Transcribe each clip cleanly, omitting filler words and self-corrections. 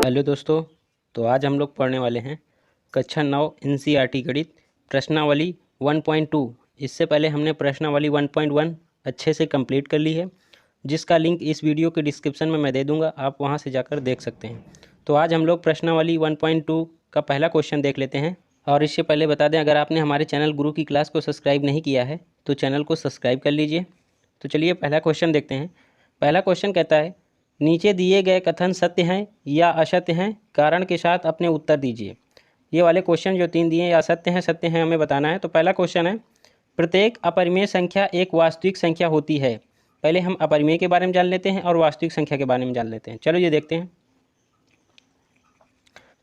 Hello दोस्तों। तो आज हम लोग पढ़ने वाले हैं कक्षा 9 एनसीईआरटी गणित प्रश्नावली 1.2। इससे पहले हमने प्रश्नावली 1.1 अच्छे से कंप्लीट कर ली है, जिसका लिंक इस वीडियो के डिस्क्रिप्शन में मैं दे दूंगा, आप वहां से जाकर देख सकते हैं। तो आज हम लोग प्रश्नावली 1.2 का पहला क्वेश्चन देख लेते हैं। और इससे पहले बता दें, अगर आपने हमारे चैनल गुरु की क्लास को सब्सक्राइब नहीं किया है तो चैनल को सब्सक्राइब कर लीजिए। तो चलिए पहला क्वेश्चन देखते हैं। पहला क्वेश्चन कहता है, नीचे दिए गए कथन सत्य हैं या असत्य हैं, कारण के साथ अपने उत्तर दीजिए। ये वाले क्वेश्चन जो 3 दिए या सत्य हैं हमें बताना है। तो पहला क्वेश्चन है, प्रत्येक अपरिमेय संख्या एक वास्तविक संख्या होती है। पहले हम अपरिमेय के बारे में जान लेते हैं और वास्तविक संख्या के बारे में जान लेते हैं। चलो ये देखते हैं।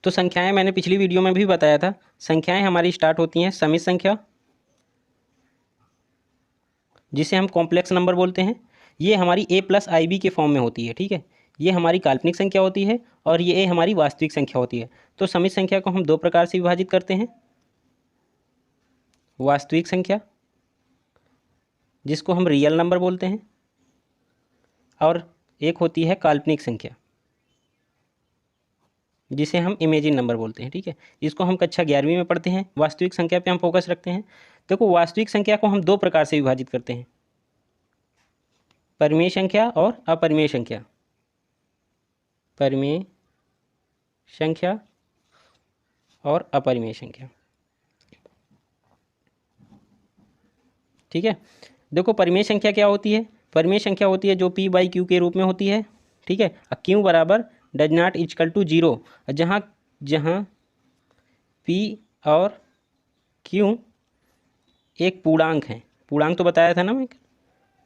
तो संख्याएं मैंने पिछली वीडियो में भी बताया था। संख्याएं हमारी स्टार्ट होती हैं समित संख्या, जिसे हम कॉम्प्लेक्स नंबर बोलते हैं। ये हमारी a+ib के फॉर्म में होती है, ठीक है। ये हमारी काल्पनिक संख्या होती है और ये हमारी वास्तविक संख्या होती है। तो समित संख्या को हम 2 प्रकार से विभाजित करते हैं, वास्तविक संख्या जिसको हम रियल नंबर बोलते हैं, और एक होती है काल्पनिक संख्या जिसे हम इमेजिन नंबर बोलते हैं, ठीक है। इसको हम कक्षा 11वीं में पढ़ते हैं। वास्तविक संख्या पे हम फोकस रखते हैं। देखो, वास्तविक संख्या को हम 2 प्रकार से विभाजित करते हैं, परिमेय संख्या और अपरिमेय संख्या। परिमेय संख्या और अपरिमेय संख्या, ठीक है। देखो, परिमेय संख्या क्या होती है? परिमेय संख्या होती है जो p/q के रूप में होती है, ठीक है। q बराबर डज नॉट इक्वल टू 0, जहाँ p और q एक पूर्णांक है। पूर्णांक तो बताया था ना मैं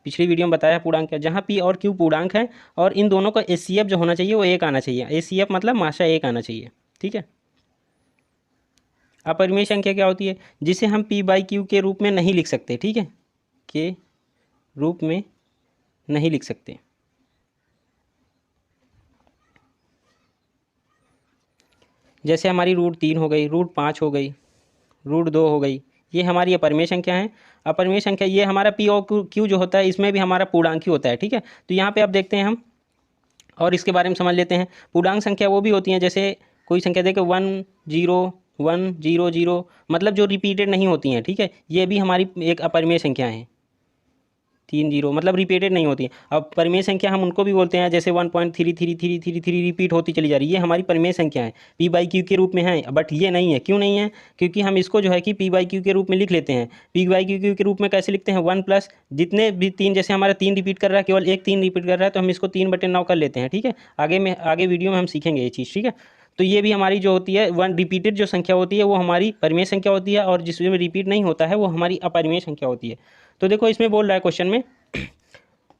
पिछली वीडियो में, बताया पूर्णांक क्या। जहाँ p और q पूर्णांक है और इन दोनों का HCF जो होना चाहिए वो 1 आना चाहिए। HCF मतलब माशा 1 आना चाहिए, ठीक है। अपरिमेय संख्या क्या होती है? जिसे हम p/q के रूप में नहीं लिख सकते, ठीक है, के रूप में नहीं लिख सकते। जैसे हमारी √3 हो गई, √5 हो गई, √2 हो गई, ये हमारी अपरिमेय संख्या है। अपरिमेय संख्या ये हमारा p और q जो होता है इसमें भी हमारा पूर्णांक ही होता है, ठीक है। तो यहाँ पे अब देखते हैं हम और इसके बारे में समझ लेते हैं। पूर्णांक संख्या वो भी होती हैं, जैसे कोई संख्या देखे 1 0 1 0 0, मतलब जो रिपीटेड नहीं होती हैं, ठीक है। ये भी हमारी एक अपरिमेय संख्या है। 3 0 मतलब रिपीटेड नहीं होती है। अब परिमेय संख्या हम उनको भी बोलते हैं, जैसे 1.333333 रिपीट होती चली जा रही है, ये हमारी परिमेय संख्या है, p/q के रूप में है। बट ये नहीं है। क्यों नहीं है? क्योंकि हम इसको जो है कि p/q के रूप में लिख लेते हैं। p/q के रूप में कैसे लिखते हैं? 1 प्लस जितने भी 3, जैसे हमारा 3 रिपीट कर रहा है, केवल एक 3 रिपीट कर रहा है, तो हम इसको 3/9 कर लेते हैं, ठीक है। आगे वीडियो में हम सीखेंगे ये चीज़, ठीक है। तो ये भी हमारी जो होती है 1 रिपीटेड जो संख्या होती है वो हमारी परिमेय संख्या होती है, और जिसमें रिपीट नहीं होता है वो हमारी अपरिमेय संख्या होती है। तो देखो, इसमें बोल रहा है क्वेश्चन में,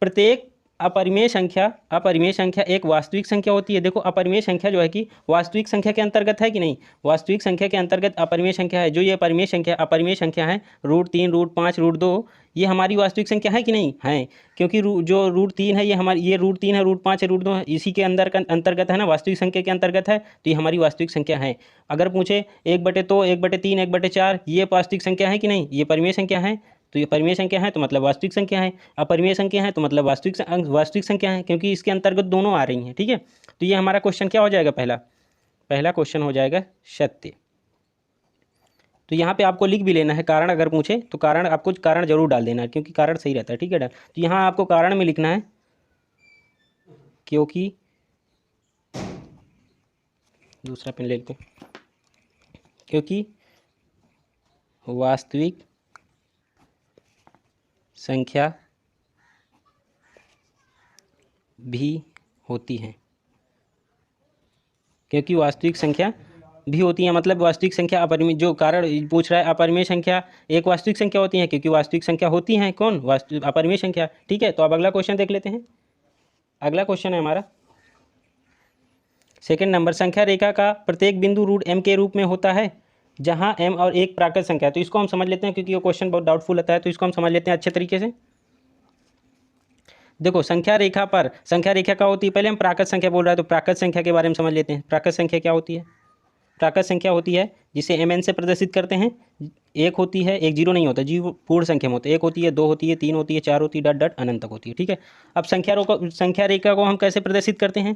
प्रत्येक अपरिमेय संख्या एक वास्तविक संख्या होती है। देखो, अपरिमेय संख्या जो है कि वास्तविक संख्या के अंतर्गत है कि नहीं? वास्तविक संख्या के अंतर्गत अपरिमेय संख्या है। जो ये अपरिमेय संख्या है √3 √5 √2, ये हमारी वास्तविक संख्या है कि नहीं है? क्योंकि जो √3 है ये हमारी, ये √3 है, √5 है, √2 है, इसी के अंतर्गत है ना, वास्तविक संख्या के अंतर्गत है, तो ये हमारी वास्तविक संख्या है। अगर पूछे 1/2 1/3 1/4, ये वास्तविक संख्या है कि नहीं? ये परिमेय संख्या है। तो ये परिमेय संख्या है तो मतलब वास्तविक संख्या है, अपरिमेय संख्या है तो मतलब वास्तविक संख्या है, क्योंकि इसके अंतर्गत दोनों आ रही हैं, ठीक है। तो ये हमारा क्वेश्चन क्या हो जाएगा? पहला क्वेश्चन हो जाएगा सत्य। तो यहाँ पे आपको लिख भी लेना है, कारण अगर पूछे तो आपको कारण जरूर डाल देना है, क्योंकि कारण सही रहता है, ठीक है। तो यहाँ आपको कारण में लिखना है, क्योंकि दूसरा पेन ले लेते हैं, क्योंकि वास्तविक संख्या भी होती हैं। क्योंकि वास्तविक संख्या भी होती है, मतलब वास्तविक संख्या अपरिमेय, जो कारण पूछ रहा है अपरिमेय संख्या एक वास्तविक संख्या होती है, क्योंकि वास्तविक संख्या होती हैं कौन? वास्तविक अपरिमेय संख्या, ठीक है। तो अब अगला क्वेश्चन देख लेते हैं। अगला क्वेश्चन है हमारा सेकंड नंबर, संख्या रेखा का प्रत्येक बिंदु √m के रूप में होता है, जहां m और एक प्राकृत संख्या है। तो इसको हम समझ लेते हैं, क्योंकि ये क्वेश्चन बहुत डाउटफुल आता है, तो इसको हम समझ लेते हैं अच्छे तरीके से। देखो, संख्या रेखा क्या होती है? पहले हम प्राकृत संख्या बोल रहा है, तो प्राकृत संख्या के बारे में समझ लेते हैं। प्राकृत संख्या क्या होती है? प्राकृत संख्या होती है जिसे mn से प्रदर्शित करते हैं। एक होती है, एक जीरो नहीं होता, जीरो पूर्ण संख्या में होता है। एक होती है, 2 होती है, 3 होती है, 4 होती है, डट अनंत तक होती है, ठीक है। अब संख्या रेखा को हम कैसे प्रदर्शित करते हैं?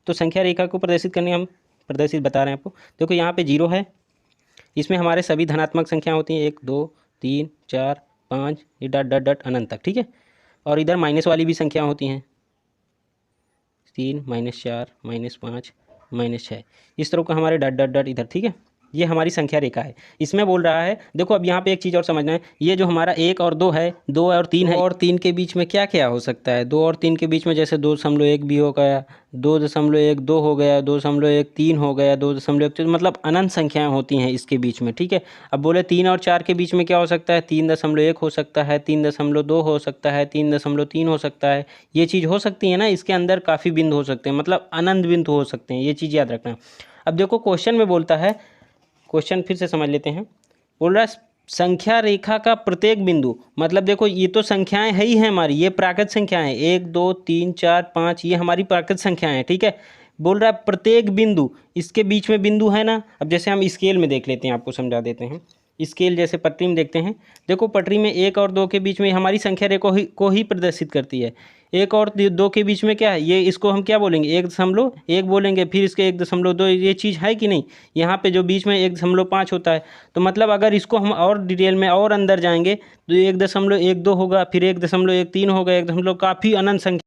तो संख्या रेखा को प्रदर्शित करने हम प्रदर्शित बता रहे हैं आपको। देखो यहाँ पे 0 है, इसमें हमारे सभी धनात्मक संख्या होती हैं 1 2 3 4 5 ये डट डट डट अनंत तक, ठीक है। और इधर माइनस वाली भी संख्या होती हैं 3 -4 -5 -6, इस तरह का हमारे डट डट डट इधर, ठीक है। ये हमारी संख्या रेखा है। इसमें बोल रहा है, देखो अब यहाँ पे एक चीज़ और समझना है, ये जो हमारा 1 और 2 है, 2 और 3 है, और 3 के बीच में क्या क्या हो सकता है, 2 और 3 के बीच में जैसे 2.1 भी हो गया, 2.12 हो गया, 2.13 हो गया, 2.1, मतलब अनंत संख्याएं होती हैं इसके बीच में, ठीक है। अब बोले 3 और 4 के बीच में क्या हो सकता है, 3.1 हो सकता है, 3.2 हो सकता है, 3.3 हो सकता है, ये चीज़ हो सकती है ना। इसके अंदर काफ़ी बिंदु हो सकते हैं, मतलब अनंत बिंदु हो सकते हैं, ये चीज़ याद रखना। अब देखो क्वेश्चन में बोलता है, क्वेश्चन फिर से समझ लेते हैं। बोल रहा है संख्या रेखा का प्रत्येक बिंदु, मतलब देखो ये तो संख्याएं है ही हैं हमारी, ये प्राकृत संख्याएं हैं, 1 2 3 4 5, ये हमारी प्राकृत संख्याएं हैं, ठीक है। बोल रहा है प्रत्येक बिंदु, इसके बीच में बिंदु है ना। अब जैसे हम स्केल में देख लेते हैं, आपको समझा देते हैं। स्केल जैसे पटरी में देखते हैं, देखो पटरी में 1 और 2 के बीच में हमारी संख्या रेखा को ही प्रदर्शित करती है। 1 और 2 के बीच में क्या है, ये इसको हम क्या बोलेंगे, 1.1 बोलेंगे, फिर इसके 1.2, ये चीज़ है कि नहीं। यहाँ पे जो बीच में 1.5 होता है, तो मतलब अगर इसको हम और डिटेल में और अंदर जाएंगे तो 1.12 होगा, फिर 1.13 होगा, 1 काफ़ी अनंत संख्या,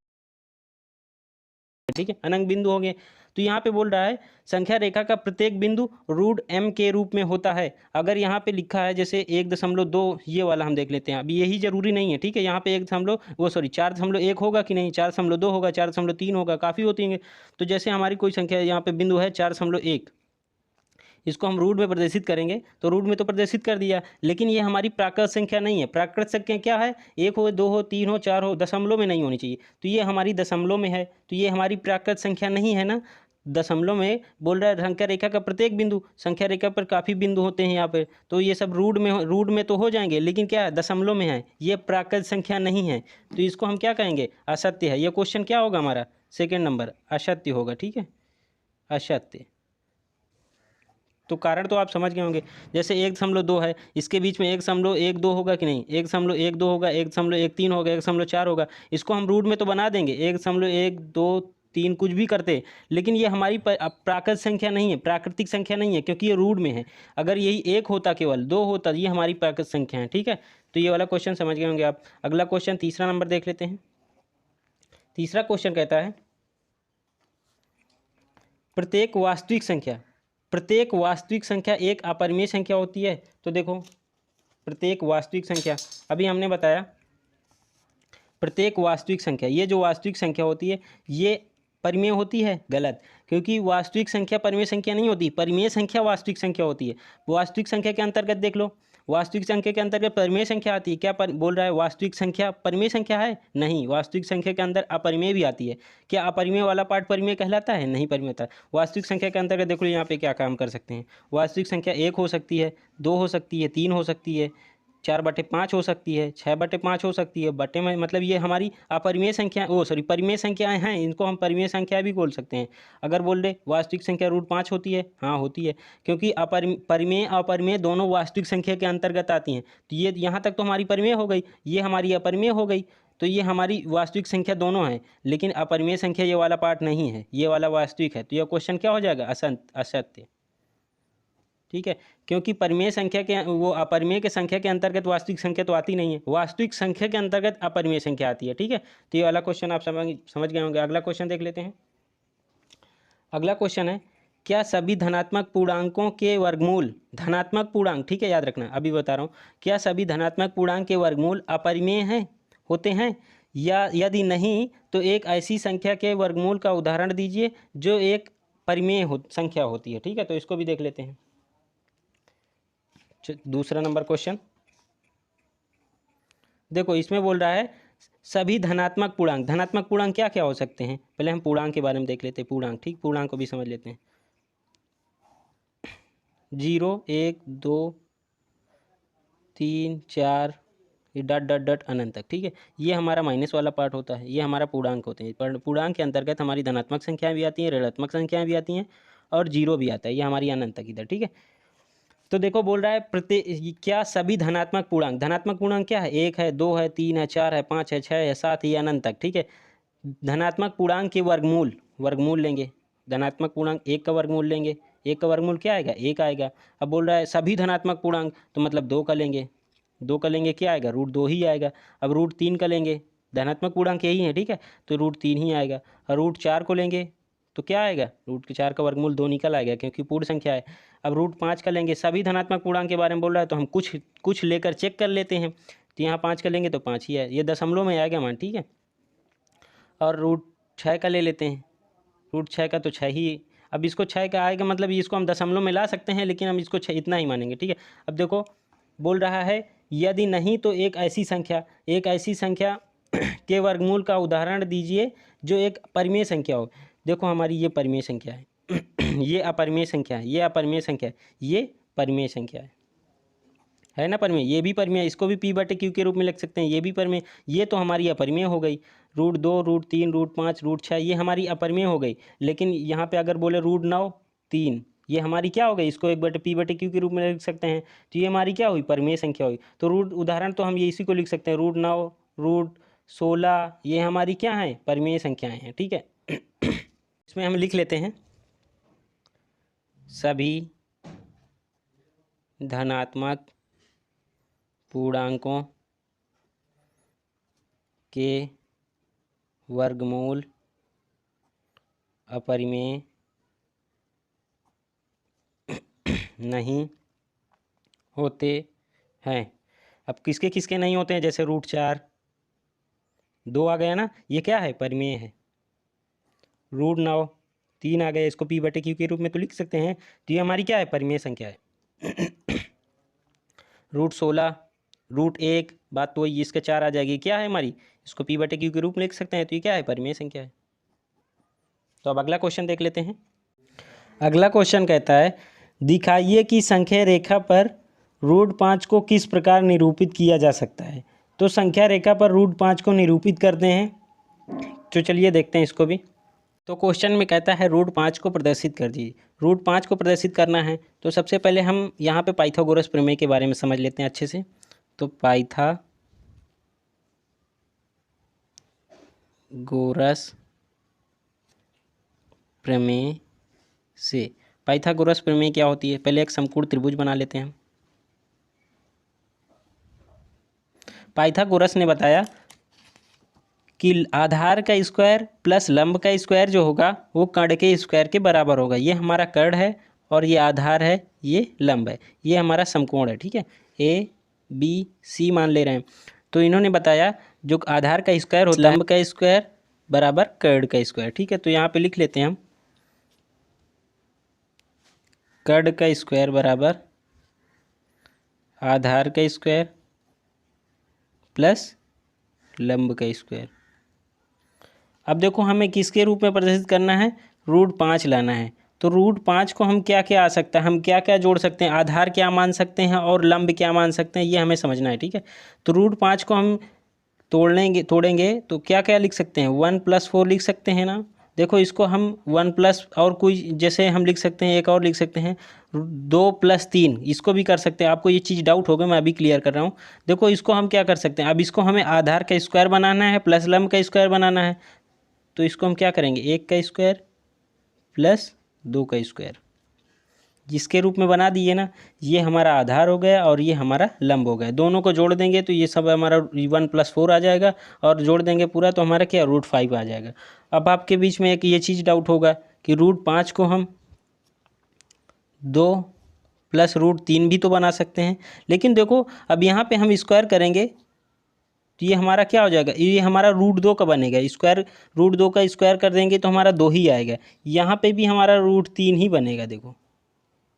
ठीक है, अनंत बिंदु हो गए। तो यहाँ पे बोल रहा है संख्या रेखा का प्रत्येक बिंदु √m के रूप में होता है। अगर यहाँ पे लिखा है जैसे 1.2, ये वाला हम देख लेते हैं, अभी यही जरूरी नहीं है, ठीक है। यहाँ पे 4.1 होगा कि नहीं, 4.2 होगा, 4.3 होगा, काफ़ी होती हैं। तो जैसे हमारी कोई संख्या यहाँ पे बिंदु है 4.1, इसको हम रूट में प्रदर्शित करेंगे, तो रूट में तो प्रदर्शित कर दिया, लेकिन ये हमारी प्राकृत संख्या नहीं है। प्राकृत संख्या क्या है, 1 हो, 2 हो, 3 हो, 4 हो, दशमलव में नहीं होनी चाहिए, तो ये हमारी दशमलव में है, तो ये हमारी प्राकृत संख्या नहीं है ना। दशमलव में बोल रहा है संख्या रेखा का प्रत्येक बिंदु, संख्या रेखा पर काफ़ी बिंदु होते हैं यहाँ पर, तो ये सब रूट में तो हो जाएंगे, लेकिन क्या है, दशमलव में है, ये प्राकृत संख्या नहीं है, तो इसको हम क्या कहेंगे, असत्य है। ये क्वेश्चन क्या होगा हमारा, सेकेंड नंबर, असत्य होगा, ठीक है, असत्य। तो कारण तो आप समझ गए होंगे, जैसे 1.2 है, इसके बीच में 1.12 होगा कि नहीं, 1.12 होगा, 1.13 होगा, 1.4 होगा, इसको हम रूट में तो बना देंगे, 1.1 2 3 कुछ भी करते, लेकिन ये हमारी प्राकृत संख्या नहीं है, प्राकृतिक संख्या नहीं है, क्योंकि ये रूट में है। अगर यही 1 होता, केवल 2 होता, ये हमारी प्राकृत संख्या है, ठीक है। तो ये वाला क्वेश्चन समझ गए होंगे आप। अगला क्वेश्चन तीसरा नंबर देख लेते हैं। तीसरा क्वेश्चन कहता है प्रत्येक वास्तविक संख्या एक अपरिमेय संख्या होती है। तो देखो प्रत्येक वास्तविक संख्या, अभी हमने बताया प्रत्येक वास्तविक संख्या, ये जो वास्तविक संख्या होती है ये परिमेय होती है, गलत, क्योंकि वास्तविक संख्या परिमेय संख्या नहीं होती, परिमेय संख्या वास्तविक संख्या होती है। वास्तविक संख्या के अंतर्गत देख लो, वास्तविक संख्या के अंतर्गत परिमेय संख्या आती है, क्या बोल रहा है, वास्तविक संख्या परिमेय संख्या है, नहीं, वास्तविक संख्या के अंदर अपरिमेय भी आती है। क्या अपरिमेय वाला पार्ट परिमेय कहलाता है, नहीं, परिमेय होता है। वास्तविक संख्या के अंतर्गत देखो यहाँ पे क्या काम कर सकते हैं, वास्तविक संख्या 1 हो सकती है, 2 हो सकती है, 3 हो सकती है, 4/5 हो सकती है, 6/5 हो सकती है, बटे में मतलब ये हमारी अपरिमेय संख्या, परिमेय संख्याएं हैं, इनको हम परिमेय संख्या भी बोल सकते हैं। अगर बोल रहे वास्तविक संख्या √5 होती है, हाँ होती है, क्योंकि परिमेय अपरिमेय दोनों वास्तविक संख्या के अंतर्गत आती हैं। तो ये यहाँ तक तो हमारी परिमेय हो गई, ये हमारी अपरिमेय हो गई, तो ये हमारी वास्तविक संख्या दोनों हैं, लेकिन अपरिमेय संख्या ये वाला पार्ट नहीं है, ये वाला वास्तविक है। तो यह क्वेश्चन क्या हो जाएगा, असत्य, ठीक है, क्योंकि परिमेय संख्या के अपरिमेय के संख्या के अंतर्गत वास्तविक संख्या तो आती नहीं है, वास्तविक संख्या के अंतर्गत अपरिमेय संख्या आती है, ठीक है। तो ये वाला क्वेश्चन आप समझ गए होंगे। अगला क्वेश्चन देख लेते हैं। अगला क्वेश्चन है क्या सभी धनात्मक पूर्णांकों के वर्गमूल, धनात्मक पूर्णांक, ठीक है, याद रखना, अभी बता रहा हूँ, क्या सभी धनात्मक पूर्णांक के वर्गमूल अपरिमेय होते हैं, या यदि नहीं तो एक ऐसी संख्या के वर्गमूल का उदाहरण दीजिए जो एक परिमेय संख्या होती है, ठीक है। तो इसको भी देख लेते हैं। दूसरा नंबर क्वेश्चन देखो, इसमें बोल रहा है सभी धनात्मक पूर्णांक, धनात्मक पूर्णांक क्या क्या हो सकते हैं, पहले हम पूर्णांक के बारे में देख लेते हैं, पूर्णांक, ठीक, पूर्णांक को भी समझ लेते हैं। 0 1 2 3 4 ये डट डट डट अनंत तक, ठीक है, ये हमारा माइनस वाला पार्ट होता है, ये हमारा पूर्णांक होते हैं। पूर्णांक के अंतर्गत हमारी धनात्मक संख्याएं भी आती हैं, ऋणात्मक संख्याएं भी आती हैं, और 0 भी आता है, ये हमारी अनंत तक इधर, ठीक है। तो देखो बोल रहा है क्या सभी धनात्मक पूर्णांक क्या है, 1 है, 2 है, 3 है, 4 है, 5 है, 6 है, 7 है, अनंत तक, ठीक है। धनात्मक पूर्णांक के वर्गमूल लेंगे, धनात्मक पूर्णांक 1 का वर्गमूल लेंगे, 1 का वर्गमूल क्या आएगा, 1 आएगा। अब बोल रहा है सभी धनात्मक पूर्णांक, तो मतलब 2 का लेंगे, 2 का लेंगे क्या आएगा, √2 ही आएगा। अब √3 का लेंगे, धनात्मक पूर्णांक यही है, ठीक है, तो √3 ही आएगा। और √4 को लेंगे तो क्या आएगा, √4 का वर्गमूल 2 निकल आएगा क्योंकि पूर्ण संख्या है। अब √5 का लेंगे, सभी धनात्मक पूर्णांक के बारे में बोल रहा है तो हम कुछ लेकर चेक कर लेते हैं। तो यहाँ 5 का लेंगे तो 5 ही है, ये दशमलव में आएगा मान, ठीक है। और √6 का ले लेते हैं, √6 का तो 6 ही। अब इसको 6 का आएगा मतलब इसको हम दशमलव में ला सकते हैं, लेकिन हम इसको 6 इतना ही मानेंगे, ठीक है। अब देखो बोल रहा है यदि नहीं तो एक ऐसी संख्या के वर्गमूल का उदाहरण दीजिए जो एक परिमेय संख्या हो। देखो हमारी ये परिमेय संख्या है ये अपरिमेय संख्या है, ये अपरिमेय संख्या है, ये परिमेय संख्या है ना परिमेय, ये भी परिमेय, इसको भी P/Q के रूप में लिख सकते हैं, ये भी परिमेय। ये तो हमारी अपरिमेय हो गई, √2 √3 √5 √6 ये हमारी अपरिमेय हो गई। लेकिन यहाँ पे अगर बोले √9 3 ये हमारी क्या हो गई, इसको P/Q के रूप में लिख सकते हैं, तो ये हमारी क्या हुई, परिमेय संख्या हुई। तो उदाहरण तो हम ये इसी को लिख सकते हैं, √9 √16 ये हमारी क्या है, परिमेय संख्याएँ हैं, ठीक है। इसमें हम लिख लेते हैं सभी धनात्मक पूर्णांकों के वर्गमूल अपरिमेय नहीं होते हैं। अब किसके किसके नहीं होते हैं, जैसे √4 2 आ गया ना, ये क्या है, परिमेय है। √9 3 आ गया, इसको P/Q के रूप में तो लिख सकते हैं, तो ये हमारी क्या है, परिमेय संख्या है। √16 √1 बात तो वही, इसके 4 आ जाएगी, क्या है हमारी, इसको P/Q के रूप में लिख सकते हैं, तो ये क्या है, परिमेय संख्या है। तो अब अगला क्वेश्चन देख लेते हैं। अगला क्वेश्चन कहता है दिखाइए कि संख्या रेखा पर √5 को किस प्रकार निरूपित किया जा सकता है। तो संख्या रेखा पर √5 को निरूपित करते हैं, तो चलिए देखते हैं इसको भी। तो क्वेश्चन में कहता है √5 को प्रदर्शित कर दीजिए। √5 को प्रदर्शित करना है तो सबसे पहले हम यहाँ पे पाइथागोरस प्रमेय के बारे में समझ लेते हैं अच्छे से। तो पाइथागोरस प्रमेय से, पाइथागोरस प्रमेय क्या होती है, पहले एक समकोण त्रिभुज बना लेते हैं। पाइथागोरस ने बताया कि आधार का स्क्वायर प्लस लंब का स्क्वायर जो होगा वो कर्ण के स्क्वायर के बराबर होगा। ये हमारा कर्ण है और ये आधार है, ये लंब है, ये हमारा समकोण है, ठीक है, ABC मान ले रहे हैं। तो इन्होंने बताया जो आधार का स्क्वायर होता है लंब का स्क्वायर बराबर कर्ण का स्क्वायर, ठीक है। तो यहाँ पे लिख लेते हैं हम कर्ण का स्क्वायर बराबर आधार का स्क्वायर प्लस लंब का स्क्वायर। अब देखो हमें किसके रूप में प्रदर्शित करना है, √5 लाना है। तो √5 को हम क्या क्या आ सकता है, हम क्या क्या जोड़ सकते हैं, आधार क्या मान सकते हैं और लंब क्या मान सकते हैं, ये हमें समझना है, ठीक है। तो √5 को हम तोड़ेंगे तो क्या क्या लिख सकते हैं, 1 + 4 लिख सकते हैं ना। देखो इसको हम 1 प्लस और कोई जैसे हम लिख सकते हैं, एक और लिख सकते हैं 2 + 3, इसको भी कर सकते हैं। आपको ये चीज़ डाउट होगा, मैं अभी क्लियर कर रहा हूँ। देखो इसको हम क्या कर सकते हैं, अब इसको हमें आधार का स्क्वायर बनाना है प्लस लंब का स्क्वायर बनाना है। तो इसको हम क्या करेंगे, 1 का स्क्वायर प्लस 2 का स्क्वायर, जिसके रूप में बना दिए ना, ये हमारा आधार हो गया और ये हमारा लंब हो गया। दोनों को जोड़ देंगे तो ये सब हमारा 1 + 4 आ जाएगा और जोड़ देंगे पूरा तो हमारा क्या, √5 आ जाएगा। अब आपके बीच में एक ये चीज़ डाउट होगा कि √5 को हम 2 + √3 भी तो बना सकते हैं, लेकिन देखो अब यहाँ पे हम स्क्वायर करेंगे तो ये हमारा क्या हो जाएगा, ये हमारा √2 का बनेगा, स्क्वायर √2 का स्क्वायर कर देंगे तो हमारा 2 ही आएगा। यहाँ पे भी हमारा √3 ही बनेगा, देखो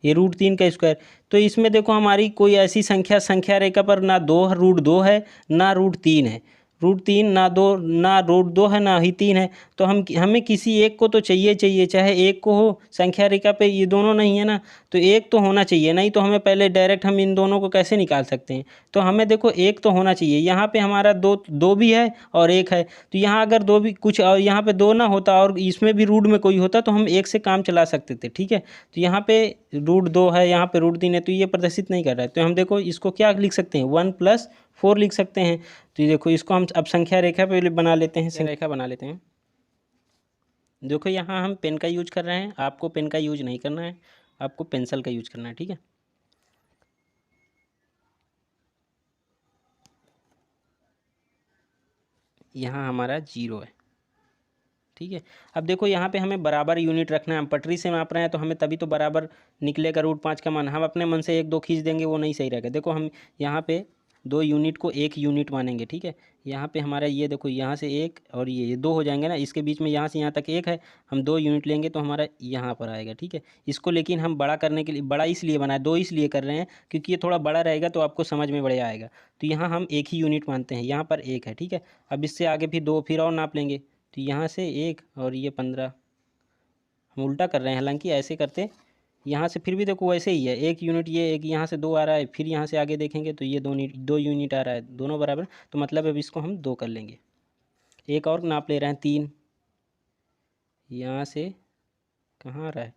ये √3 का स्क्वायर। तो इसमें देखो हमारी कोई ऐसी संख्या रेखा पर ना √2 है ना √3 है, √3 ना √2 है ना ही 3 है। तो हमें किसी एक को तो चाहिए, चाहे एक को हो, संख्या रेखा पे ये दोनों नहीं है ना, तो एक तो होना चाहिए, नहीं तो हमें पहले डायरेक्ट हम इन दोनों को कैसे निकाल सकते हैं। तो हमें देखो एक तो होना चाहिए, यहाँ पे हमारा दो भी है और एक है। तो यहाँ अगर दो भी कुछ और यहाँ पे 2 ना होता और इसमें भी रूट में कोई होता तो हम एक से काम चला सकते थे, ठीक है। तो यहाँ पे √2 है, यहाँ पे √3 है, तो ये प्रदर्शित नहीं कर रहा है। तो हम देखो इसको क्या लिख सकते हैं, 1 + 4 लिख सकते हैं। तो ये देखो इसको हम अब संख्या रेखा पे बना लेते हैं, संख्या रेखा बना लेते हैं। देखो यहाँ हम पेन का यूज कर रहे हैं, आपको पेन का यूज नहीं करना है, आपको पेंसिल का यूज करना है, ठीक है। यहाँ हमारा 0 है, ठीक है। अब देखो यहाँ पे हमें बराबर यूनिट रखना है, हम पटरी से माप रहे हैं तो हमें तभी तो बराबर निकलेगा रूट 5 का मान। हम अपने मन से 1 2 खींच देंगे, वो नहीं सही रहेगा। देखो हम यहाँ पे 2 यूनिट को 1 यूनिट मानेंगे, ठीक है। यहाँ पे हमारा ये देखो, यहाँ से 1 और ये 2 हो जाएंगे ना, इसके बीच में यहाँ से यहाँ तक 1 है, हम 2 यूनिट लेंगे तो हमारा यहाँ पर आएगा, ठीक है। इसको लेकिन हम बड़ा करने के लिए, बड़ा इसलिए बनाए, 2 इसलिए कर रहे हैं क्योंकि ये थोड़ा बड़ा रहेगा तो आपको समझ में बढ़िया आएगा। तो यहाँ हम 1 ही यूनिट मानते हैं, यहाँ पर 1 है, ठीक है। अब इससे आगे फिर 2 फिर और नाप लेंगे, तो यहाँ से 1 और ये 15, हम उल्टा कर रहे हैं, हालांकि ऐसे करते यहाँ से फिर भी देखो वैसे ही है, 1 यूनिट ये, एक यहाँ से 2 आ रहा है, फिर यहाँ से आगे देखेंगे तो ये 2 यूनिट आ रहा है, दोनों बराबर। तो मतलब अब इसको हम 2 कर लेंगे। एक और नाप ले रहे हैं 3, यहाँ से कहाँ आ रहा है,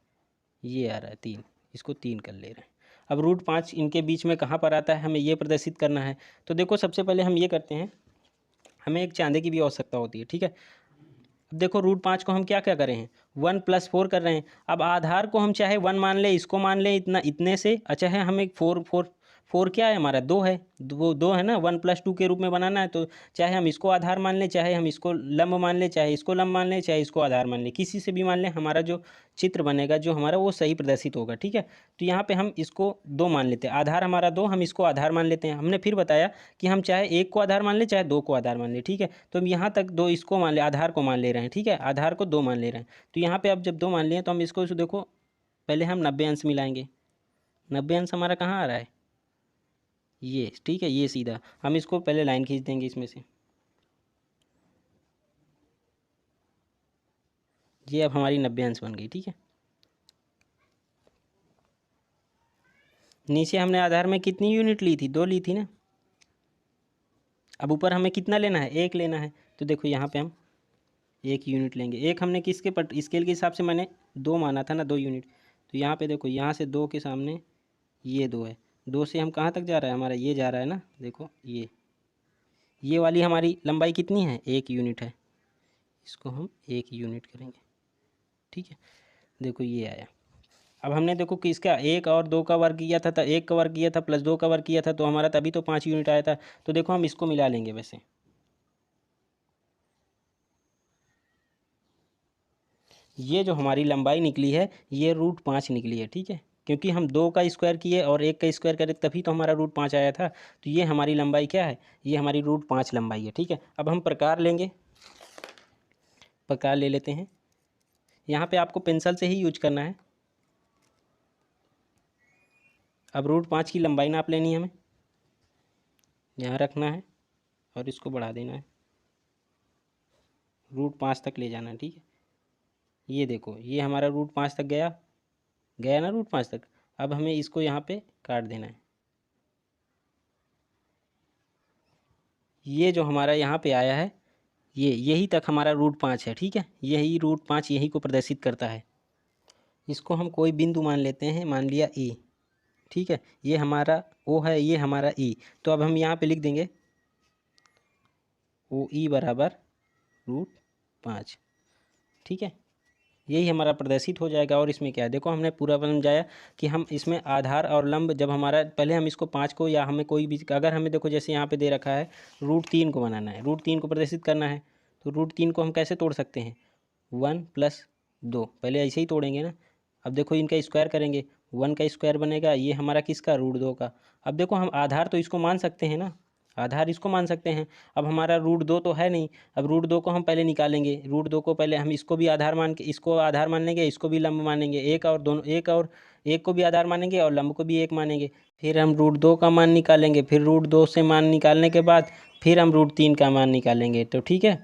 ये आ रहा है 3, इसको 3 कर ले रहे हैं। अब रूट 5 इनके बीच में कहाँ पर आता है, हमें ये प्रदर्शित करना है। तो देखो सबसे पहले हम ये करते हैं, हमें एक चांदे की भी आवश्यकता होती है, ठीक है। अब देखो रूट 5 को हम क्या क्या करें हैं, 1+4 कर रहे हैं। अब आधार को हम चाहे 1 मान लें, इसको मान लें, इतना इतने से अच्छा है। हम एक 4 क्या है हमारा, 2 है, दो है ना, 1+2 के रूप में बनाना है। तो चाहे हम इसको आधार मान लें, चाहे हम इसको लंब मान लें, चाहे इसको लंब मान लें, चाहे इसको आधार मान लें, किसी से भी मान लें, हमारा जो चित्र बनेगा जो हमारा वो सही प्रदर्शित होगा, ठीक है। तो यहाँ पे हम इसको 2 मान लेते हैं, आधार हमारा 2, हम इसको आधार मान लेते हैं। हमने फिर बताया कि हम चाहे 1 को आधार मान लें, चाहे 2 को आधार मान लें, ठीक है। तो हम यहाँ तक 2 इसको मान ले, आधार को मान ले रहे हैं, ठीक है, आधार को 2 मान ले रहे हैं। तो यहाँ पे अब जब 2 मान लिए तो हम इसको देखो, पहले हम 90 अंश मिलाएंगे। 90 अंश हमारा कहाँ आ रहा है, ये, ठीक है, ये सीधा। हम इसको पहले लाइन खींच देंगे इसमें से, ये अब हमारी 90 अंश बन गई, ठीक है। नीचे हमने आधार में कितनी यूनिट ली थी, 2 ली थी ना। अब ऊपर हमें कितना लेना है, 1 लेना है। तो देखो यहाँ पे हम 1 यूनिट लेंगे। 1 हमने किसके स्केल के हिसाब से मैंने 2 माना था ना, 2 यूनिट। तो यहाँ पे देखो, यहाँ से 2 के सामने ये 2 है, 2 से हम कहाँ तक जा रहा है, हमारा ये जा रहा है ना, देखो ये वाली हमारी लंबाई कितनी है, 1 यूनिट है, इसको हम 1 यूनिट करेंगे, ठीक है। देखो ये आया। अब हमने देखो कि इसका 1 और 2 का वर्ग किया था, तो 1 का वर्ग किया था प्लस 2 का वर्ग किया था, तो हमारा तभी तो 5 यूनिट आया था। तो देखो हम इसको मिला लेंगे। वैसे ये जो हमारी लंबाई निकली है ये रूट 5 निकली है, ठीक है, क्योंकि हम 2 का स्क्वायर किए और 1 का स्क्वायर करे तभी तो हमारा रूट 5 आया था। तो ये हमारी लंबाई क्या है, ये हमारी रूट 5 लंबाई है, ठीक है। अब हम प्रकार लेंगे, प्रकार ले लेते हैं। यहाँ पे आपको पेंसिल से ही यूज करना है। अब रूट 5 की लंबाई नाप लेनी है हमें, यहाँ रखना है और इसको बढ़ा देना है, रूट 5 तक ले जाना है, ठीक है। ये देखो, ये हमारा रूट 5 तक गया, गया ना रूट 5 तक। अब हमें इसको यहाँ पे काट देना है। ये जो हमारा यहाँ पे आया है, ये यही तक हमारा रूट 5 है, ठीक है। यही रूट 5 यही को प्रदर्शित करता है। इसको हम कोई बिंदु मान लेते हैं, मान लिया ई, ठीक है। ये हमारा ओ है, ये हमारा ई। तो अब हम यहाँ पे लिख देंगे ओ ई बराबर रूट 5, ठीक है। यही हमारा प्रदर्शित हो जाएगा। और इसमें क्या है, देखो हमने पूरा समझाया कि हम इसमें आधार और लंब, जब हमारा पहले हम इसको 5 को, या हमें कोई भी, अगर हमें देखो जैसे यहाँ पे दे रखा है रूट 3 को बनाना है, रूट 3 को प्रदर्शित करना है, तो रूट 3 को हम कैसे तोड़ सकते हैं, 1+2, पहले ऐसे ही तोड़ेंगे ना। अब देखो इनका स्क्वायर करेंगे, 1 का स्क्वायर बनेगा, ये हमारा किसका, रूट 2 का। अब देखो हम आधार तो इसको मान सकते हैं ना, आधार इसको मान सकते हैं। अब हमारा रूट 2 तो है नहीं, अब रूट 2 को हम पहले निकालेंगे। रूट 2 को पहले हम इसको भी आधार मान के, इसको आधार मान लेंगे, इसको भी लंब मानेंगे, एक और दोनों, एक को भी आधार मानेंगे और लंब को भी 1 मानेंगे। फिर हम रूट 2 का मान निकालेंगे, फिर रूट 2 से मान निकालने के बाद फिर हम रूट 3 का मान निकालेंगे। तो ठीक है,